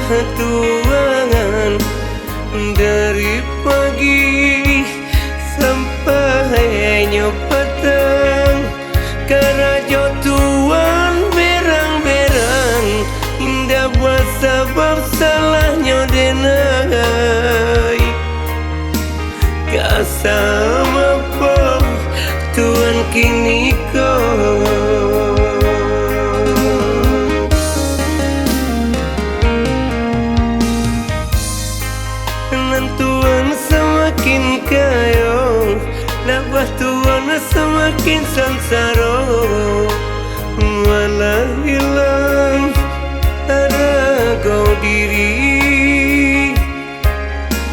Tuhan dari pagi sampai petang, karajo Tuhan berang-berang indah buat sebab salahnya denai kasama po Tuhan kini kau Tuhan semakin kaya, nabah Tuhan semakin sansaro, malah hilang ada kau diri,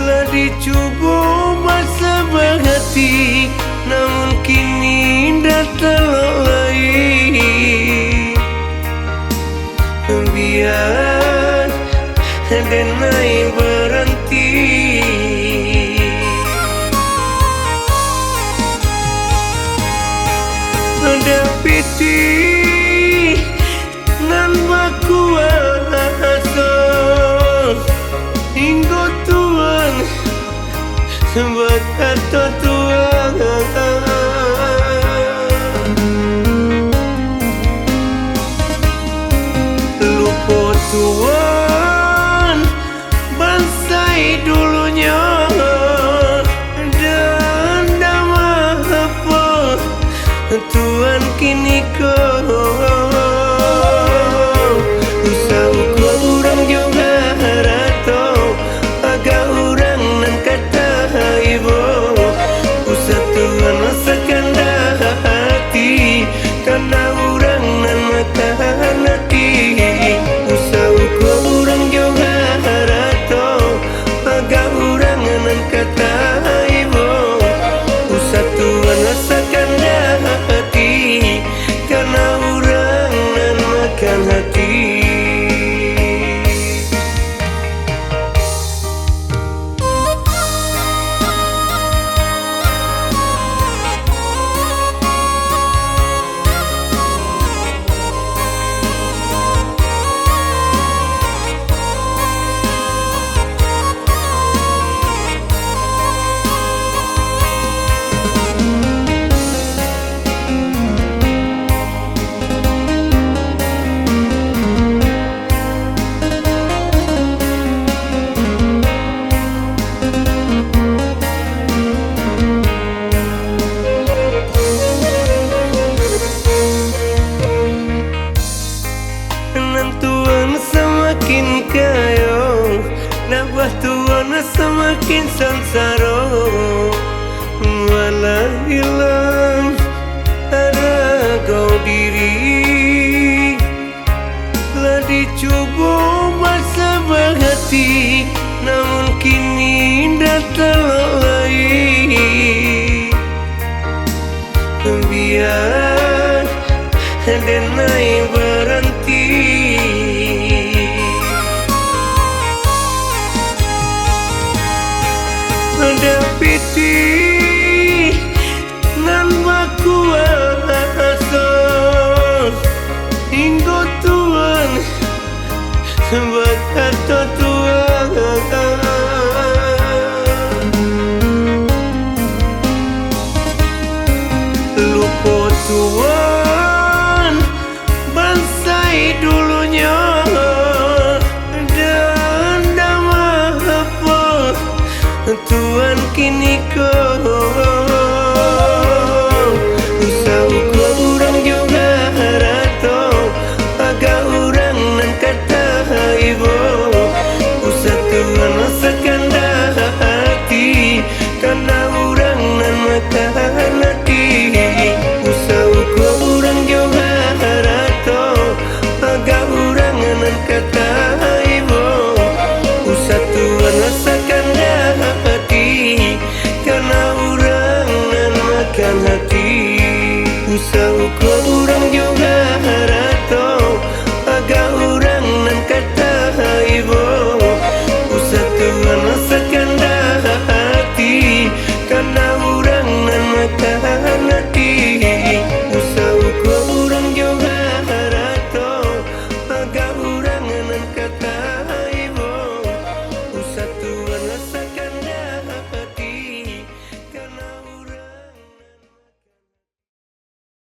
lah dicoba sabar hati, namun kini datang lagi. Biar denai berhenti. Dapiti nan bakuasa hingga Tuhan berkata Tuhan lupa Tuhan bansai dulunya dan damai apa Tuhan kini kau usah ukur orang juga harato agak orang nan kata ibu usah Tuhan masakan hati karena orang nan mata hati usah ukur orang juga harato agak orang nan kata ibu usah Tuhan masakan hati karena orang nan makan hati. Tuhan semakin kaya, nabah Tuhan semakin sansaro, malah hilang ada kau diri, lah dicoba sabar hati, namun kini datang lagi. Biar denai berhenti. Dapiti nan bakuasa hingga Tuhan berkata Tuhan lupa Tuhan bansai dulunya dan damai apa Tuhan kini kau